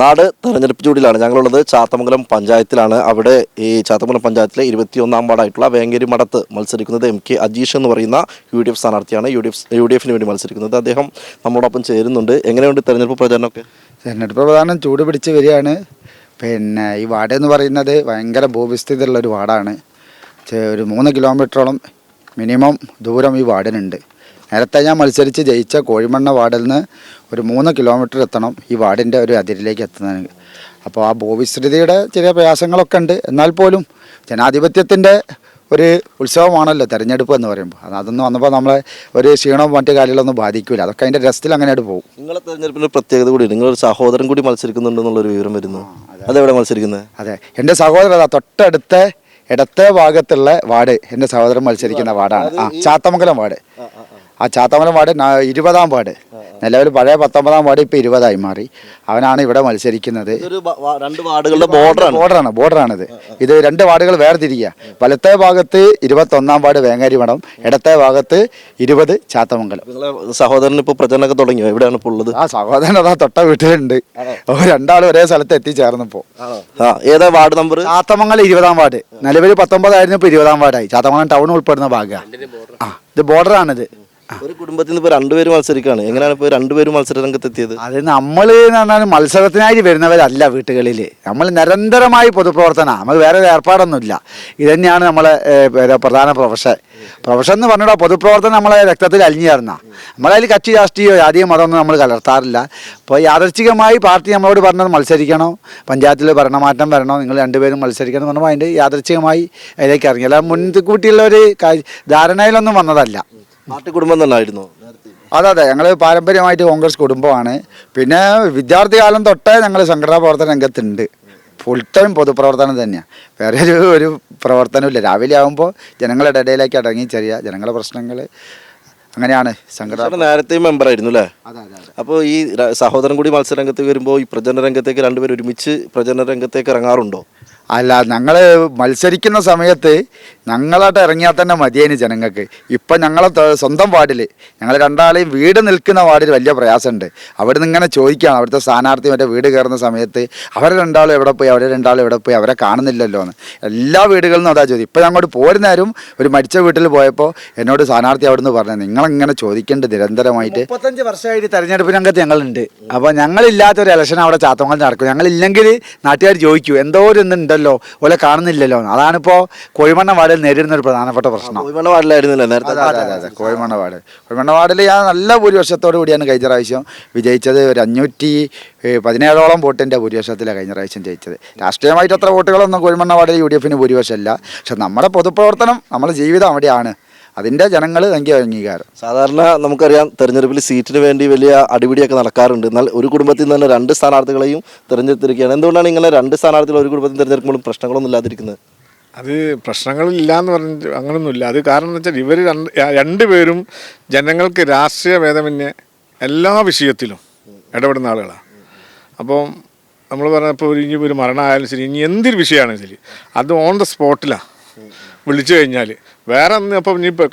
നാട് തെരഞ്ഞെടുപ്പ് ചൂടിലാണ് ഞങ്ങളുള്ളത്. ചാത്തമംഗലം പഞ്ചായത്തിലാണ്. അവിടെ ഈ ചാത്തമംഗലം പഞ്ചായത്തിലെ 21-ാം വാർഡായിട്ടുള്ള വേങ്ങേരി മഠത്ത് മത്സരിക്കുന്നത് MK അജീഷ് എന്ന് പറയുന്ന UDF സ്ഥാനാർത്ഥിയാണ്. UDFന് വേണ്ടി മത്സരിക്കുന്നത്. അദ്ദേഹം നമ്മോടൊപ്പം ചേരുന്നുണ്ട്. എങ്ങനെയുണ്ട് തെരഞ്ഞെടുപ്പ് പ്രചാരണമൊക്കെ? തെരഞ്ഞെടുപ്പ് പ്രധാനം ചൂട് പിടിച്ച് വരികയാണ്. പിന്നെ ഈ വാർഡ് എന്ന് പറയുന്നത് ഭയങ്കര ഭൂവിസ്തൃതിയുള്ളൊരു വാർഡാണ്. ഒരു 3 കിലോമീറ്ററോളം മിനിമം ദൂരം ഈ വാർഡിനുണ്ട്. നേരത്തെ ഞാൻ മത്സരിച്ച് ജയിച്ച കോഴിമണ്ണ വാർഡിൽ നിന്ന് ഒരു 3 കിലോമീറ്റർ എത്തണം ഈ വാർഡിൻ്റെ ഒരു അതിരിലേക്ക് എത്തുന്നതിന്. അപ്പോൾ ആ ഭൂവിസ്തൃതിയുടെ ചെറിയ പ്രയാസങ്ങളൊക്കെ ഉണ്ട്. എന്നാൽ പോലും ജനാധിപത്യത്തിൻ്റെ ഒരു ഉത്സവമാണല്ലോ തെരഞ്ഞെടുപ്പ് എന്ന് പറയുമ്പോൾ. അതൊന്നും വന്നപ്പോൾ നമ്മളെ ഒരു ക്ഷീണവും മറ്റു കാര്യങ്ങളൊന്നും ബാധിക്കില്ല. അതൊക്കെ അതിൻ്റെ രസത്തിൽ അങ്ങനെയായിട്ട് പോകും. നിങ്ങളെ തെരഞ്ഞെടുപ്പിൻ്റെ പ്രത്യേകത കൂടി, നിങ്ങളൊരു സഹോദരൻ കൂടി മത്സരിക്കുന്നുണ്ടെന്നുള്ളൊരു വിവരം വരുന്നു. അതെവിടെ മത്സരിക്കുന്നത്? അതെ, എൻ്റെ സഹോദരൻ തൊട്ടടുത്ത ഇടത്തെ ഭാഗത്തുള്ള വാർഡ് എൻ്റെ സഹോദരൻ മത്സരിക്കുന്ന വാർഡാണ്. ചാത്തമംഗലം വാർഡ്. ആ ചാത്തമംഗലം വാർഡ് 20-ാം വാർഡ്. നിലവിൽ പഴയ 19-ാം വാർഡ് ഇപ്പോൾ 20-ആയി മാറി. അവനാണ് ഇവിടെ മത്സരിക്കുന്നത്. ബോർഡറാണിത്. ഇത് 2 വാർഡുകൾ വേർതിരിക്കുക. വലത്തെ ഭാഗത്ത് 21-ാം വാർഡ് വേങ്ങേരി മഠം, ഇടത്തെ ഭാഗത്ത് 20 ചാത്തമംഗലം. സഹോദരൻ ഇപ്പോൾ പ്രചരണമൊക്കെ തുടങ്ങിയോ? എവിടെയാണ് ഇപ്പോൾ ഉള്ളത്? ആ സഹോദരൻ അതാ തൊട്ട വീട്ടിലുണ്ട്. രണ്ടാളും ഒരേ സ്ഥലത്ത് എത്തിച്ചേർന്നപ്പോൾ. ഏതാ വാർഡ് നമ്പർ? ചാത്തമംഗലം 20-ാം വാർഡ്. നിലവിൽ 19 ആയിരുന്നു, ഇപ്പോൾ 20-ാം വാർഡായി. ചാത്തമംഗലം ടൗൺ ഉൾപ്പെടുന്ന ഭാഗമാണ്. ഇത് ബോർഡറാണിത്. ഒരു കുടുംബത്തിൽ നിന്ന് ഇപ്പോൾ 2 പേര് മത്സരിക്കുകയാണ്. എങ്ങനെയാണ് ഇപ്പോൾ 2 പേരും മത്സര രംഗത്തെത്തിയത്? അത് നമ്മൾ എന്ന് പറഞ്ഞാൽ മത്സരത്തിനായി വരുന്നവരല്ല. വീട്ടുകളിൽ നമ്മൾ നിരന്തരമായി പൊതുപ്രവർത്തനം, നമുക്ക് വേറെ ഏർപ്പാടൊന്നുമില്ല. ഇതുതന്നെയാണ് നമ്മളെ പ്രധാന പ്രൊഫഷൻ എന്ന് പറഞ്ഞാൽ പൊതുപ്രവർത്തനം നമ്മളെ രക്തത്തിൽ അലിഞ്ഞു ചേർന്ന. നമ്മളതിൽ കക്ഷി രാഷ്ട്രീയമോ ജാതിയോ മതമൊന്നും നമ്മൾ കലർത്താറില്ല. അപ്പോൾ യാദൃച്ഛികമായി പാർട്ടി നമ്മളോട് പറഞ്ഞത് മത്സരിക്കണോ, പഞ്ചായത്തിൽ ഭരണമാറ്റം വരണോ, നിങ്ങൾ 2 പേരും മത്സരിക്കണം എന്ന് പറഞ്ഞപ്പോൾ അതിൻ്റെ യാദൃച്ഛികമായി അതിലേക്ക് ഇറങ്ങി. അല്ല മുൻകൂട്ടിയുള്ള ഒരു ധാരണയിലൊന്നും വന്നതല്ല. പാർട്ടി കുടുംബം തന്നെ ആയിരുന്നു? അതെ, ഞങ്ങൾ പാരമ്പര്യമായിട്ട് കോൺഗ്രസ് കുടുംബമാണ്. പിന്നെ വിദ്യാർത്ഥി കാലം തൊട്ടേ ഞങ്ങൾ സംഘടനാ പ്രവർത്തന രംഗത്തുണ്ട്. ഫുൾ ടൈം പൊതുപ്രവർത്തനം തന്നെയാണ്. വേറെ ഒരു പ്രവർത്തനമില്ല. രാവിലെ ആകുമ്പോൾ ജനങ്ങളുടെ ഇടയിലേക്ക് അടങ്ങി ചെറിയ ജനങ്ങളുടെ പ്രശ്നങ്ങൾ അങ്ങനെയാണ്. സംഘടന നേരത്തെയും മെമ്പറായിരുന്നു അല്ലേ? അതെ. അപ്പോൾ ഈ സഹോദരൻ കൂടി മത്സര രംഗത്തേക്ക് വരുമ്പോൾ ഈ പ്രചരണ രംഗത്തേക്ക് 2 പേർ ഒരുമിച്ച് പ്രചരണ രംഗത്തേക്ക് ഇറങ്ങാറുണ്ടോ? അല്ല, ഞങ്ങൾ മത്സരിക്കുന്ന സമയത്ത് ഞങ്ങളായിട്ട് ഇറങ്ങിയാൽ തന്നെ മതിയേന് ജനങ്ങൾക്ക്. ഇപ്പം ഞങ്ങളെ സ്വന്തം വാർഡിൽ ഞങ്ങൾ 2ആളെയും വീട് നിൽക്കുന്ന വാർഡിൽ വലിയ പ്രയാസമുണ്ട്. അവിടെ നിന്ന് ഇങ്ങനെ ചോദിക്കുകയാണ് അവിടുത്തെ സ്ഥാനാർത്ഥി മറ്റേ വീട് കയറുന്ന സമയത്ത് അവരെ 2ആളും എവിടെ പോയി, അവരെ 2ആളും എവിടെ പോയി, അവരെ കാണുന്നില്ലല്ലോ എന്ന് എല്ലാ വീടുകളിൽ നിന്നും അതാ ചോദ്യം. ഇപ്പം ഞങ്ങോട്ട് പോരുന്നേരം ഒരു മരിച്ച വീട്ടിൽ പോയപ്പോൾ എന്നോട് സ്ഥാനാർത്ഥി അവിടെ നിന്ന് പറഞ്ഞത് നിങ്ങളിങ്ങനെ ചോദിക്കേണ്ടത് നിരന്തരമായിട്ട്. 35 വർഷമായിട്ട് തെരഞ്ഞെടുപ്പ് രംഗത്ത് ഞങ്ങളുണ്ട്. അപ്പോൾ ഞങ്ങളില്ലാത്തൊരു ഇലക്ഷൻ അവിടെ ചാത്തമംഗലം നടക്കും. ഞങ്ങളില്ലെങ്കിൽ നാട്ടുകാർ ചോദിക്കൂ എന്തോ ഒരു ഇന്നുണ്ടല്ലോ ഓലെ കാണുന്നില്ലല്ലോ. അതാണിപ്പോൾ കോഴിമണ്ണ വാർഡിൽ നേരിടുന്ന ഒരു പ്രധാനപ്പെട്ട പ്രശ്നം. കോഴിമണ്ണ വാർഡിലായിരുന്നില്ല നേരത്തെ? അതെ, കോഴിമണ്ണ വാർഡിൽ ഞാൻ നല്ല ഭൂരിപക്ഷത്തോടു കൂടിയാണ് കഴിഞ്ഞ പ്രാവശ്യം വിജയിച്ചത്. ഒരു 517ഓളം വോട്ടിൻ്റെ ഭൂരിപക്ഷത്തിലാണ് കഴിഞ്ഞ പ്രാവശ്യം ജയിച്ചത്. രാഷ്ട്രീയമായിട്ട് അത്ര വോട്ടുകളൊന്നും കോഴിമണ്ണ വാർഡിൽ UDFന് ഭൂരിപക്ഷമല്ല. പക്ഷെ നമ്മുടെ പൊതുപ്രവർത്തനം, നമ്മുടെ ജീവിതം അവിടെയാണ്. അതിൻ്റെ ജനങ്ങൾ ഭയങ്കര അംഗീകാരം. സാധാരണ നമുക്കറിയാം തെരഞ്ഞെടുപ്പിൽ സീറ്റിന് വേണ്ടി വലിയ അടിപിടിയൊക്കെ നടക്കാറുണ്ട്. എന്നാൽ ഒരു കുടുംബത്തിൽ നിന്ന് തന്നെ 2 സ്ഥാനാർത്ഥികളെയും തിരഞ്ഞെടുത്തിരിക്കുകയാണ്. എന്തുകൊണ്ടാണ് ഇങ്ങനെ 2 സ്ഥാനാർത്ഥികൾ ഒരു കുടുംബത്തിൽ തിരഞ്ഞെടുക്കുമ്പോഴും പ്രശ്നങ്ങളൊന്നും ഇല്ലാതിരിക്കുന്നത്? അത് പ്രശ്നങ്ങളില്ല എന്ന് പറഞ്ഞിട്ട് അങ്ങനൊന്നുമില്ല. അത് കാരണം എന്ന് വെച്ചാൽ ഇവർ 2 പേരും ജനങ്ങൾക്ക് രാഷ്ട്രീയ ഭേദമന്യേ എല്ലാ വിഷയത്തിലും ഇടപെടുന്ന ആളുകളാണ്. അപ്പം നമ്മൾ പറഞ്ഞപ്പോൾ ഇനി ഒരു മരണമായാലും ശരി, ഇനി എന്തൊരു വിഷയമാണെങ്കിലും ശരി, അത് ഓൺ ദ സ്പോട്ടിലാണ് വിളിച്ചു കഴിഞ്ഞാൽ. വേറെ അന്ന് അപ്പം ഇനിയിപ്പോൾ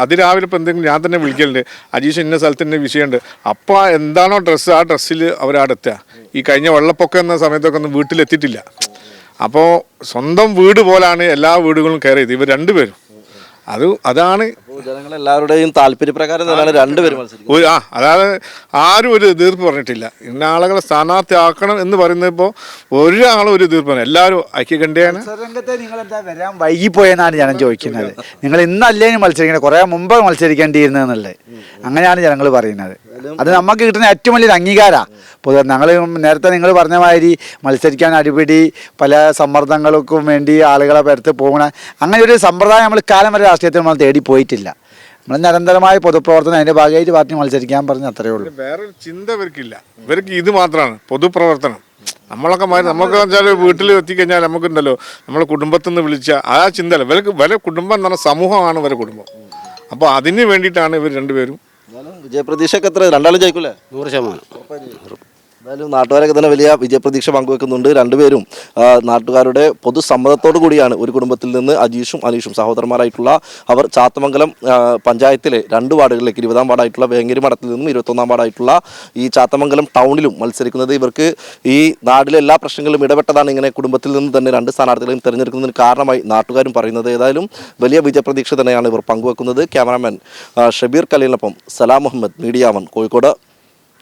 അതിരാവിലെ ഇപ്പോൾ എന്തെങ്കിലും ഞാൻ തന്നെ വിളിക്കലുണ്ട്, അജീഷ് ഇന്ന സ്ഥലത്തിൻ്റെ വിഷയമുണ്ട്. അപ്പോൾ എന്താണോ ഡ്രസ്സ് ആ ഡ്രസ്സിൽ അവരവിടെ എത്തുക. ഈ കഴിഞ്ഞ വെള്ളപ്പൊക്കം എന്ന സമയത്തൊക്കെ ഒന്നും വീട്ടിലെത്തിയിട്ടില്ല. അപ്പോൾ സ്വന്തം വീട് പോലാണ് എല്ലാ വീടുകളും കയറി ചെയ്ത് ഇവർ 2 പേരും. അതാണ് ജനങ്ങളെല്ലാവരുടെയും താല്പര്യപ്രകാരം തന്നെയാണ് 2 പേരും മത്സരിക്കുന്നത്. അതായത് ആരും ഒരു എതിർപ്പ് പറഞ്ഞിട്ടില്ല. ഇന്ന ആളുകളെ സ്ഥാനാർത്ഥിയാക്കണം എന്ന് പറയുന്നപ്പോൾ ഒരാളും ഒരു എതിർപ്പ്, എല്ലാവരും ഐക്യകണ്ഠേന. രംഗത്തെ നിങ്ങൾ എന്താ വരാൻ വൈകിപ്പോയെന്നാണ് ജനം ചോദിക്കുന്നത്. നിങ്ങൾ ഇന്നല്ലേനും മത്സരിക്കുന്നത്, കുറേ മുമ്പ് മത്സരിക്കേണ്ടിയിരുന്നതെന്നുള്ളത് അങ്ങനെയാണ് ജനങ്ങൾ പറയുന്നത്. അത് നമുക്ക് കിട്ടുന്ന ഏറ്റവും വലിയൊരു അംഗീകാരമാണ്. ഞങ്ങൾ നേരത്തെ നിങ്ങൾ പറഞ്ഞ മാതിരി മത്സരിക്കാൻ അടിപിടി പല സമ്മർദ്ദങ്ങൾക്കും വേണ്ടി ആളുകളെ പേർത്ത് പോകണ അങ്ങനെ ഒരു സമ്പ്രദായം നമ്മൾ കാലം വരെ രാഷ്ട്രീയത്തിൽ നമ്മൾ തേടി പോയിട്ടില്ല. നമ്മൾ നിരന്തരമായ പൊതുപ്രവർത്തനം, അതിൻ്റെ ഭാഗമായിട്ട് പാർട്ടി മത്സരിക്കാൻ പറഞ്ഞ് അത്രയേ ഉള്ളൂ. വേറൊരു ചിന്ത ഇവർക്കില്ല. ഇവർക്ക് ഇത് മാത്രമാണ് പൊതുപ്രവർത്തനം. നമ്മളൊക്കെ നമുക്ക് വെച്ചാൽ വീട്ടിൽ എത്തിക്കഴിഞ്ഞാൽ നമുക്കുണ്ടല്ലോ നമ്മളെ കുടുംബത്തിൽ നിന്ന് വിളിച്ച ആ ചിന്തല്ല. ഇവരെ കുടുംബം എന്ന് പറഞ്ഞാൽ സമൂഹമാണ് ഇവരെ കുടുംബം. അപ്പോൾ അതിന് വേണ്ടിയിട്ടാണ് ഇവർ 2 പേരും. വിജയപ്രതീക്ഷയൊക്കെ എത്ര? 2ആളും ജയിക്കൂലേ? 100%. എന്തായാലും നാട്ടുകാരൊക്കെ തന്നെ വലിയ വിജയപ്രതീക്ഷ പങ്കുവെക്കുന്നുണ്ട്. രണ്ടുപേരും നാട്ടുകാരുടെ പൊതുസമ്മതത്തോടു കൂടിയാണ് ഒരു കുടുംബത്തിൽ നിന്ന് അജീഷും അനീഷും സഹോദരന്മാരായിട്ടുള്ള അവർ ചാത്തമംഗലം പഞ്ചായത്തിലെ 2 വാർഡുകളിലേക്ക് 20-ാം വാർഡായിട്ടുള്ള വേങ്ങേരി മഠത്തിൽ നിന്നും 21-ാം വാർഡായിട്ടുള്ള ഈ ചാത്തമംഗലം ടൗണിലും മത്സരിക്കുന്നത്. ഇവർക്ക് ഈ നാട്ടിലെ എല്ലാ പ്രശ്നങ്ങളും ഇടപെട്ടതാണ് ഇങ്ങനെ കുടുംബത്തിൽ നിന്ന് തന്നെ 2 സ്ഥാനാർത്ഥികളെയും തിരഞ്ഞെടുക്കുന്നതിന് കാരണമായി നാട്ടുകാരും പറയുന്നത്. ഏതായാലും വലിയ വിജയപ്രതീക്ഷ തന്നെയാണ് ഇവർ പങ്കുവെക്കുന്നത്. ക്യാമറാമാൻ ഷബീർ കലീലിനൊപ്പം സലാം മുഹമ്മദ്, മീഡിയ 1 കോഴിക്കോട്.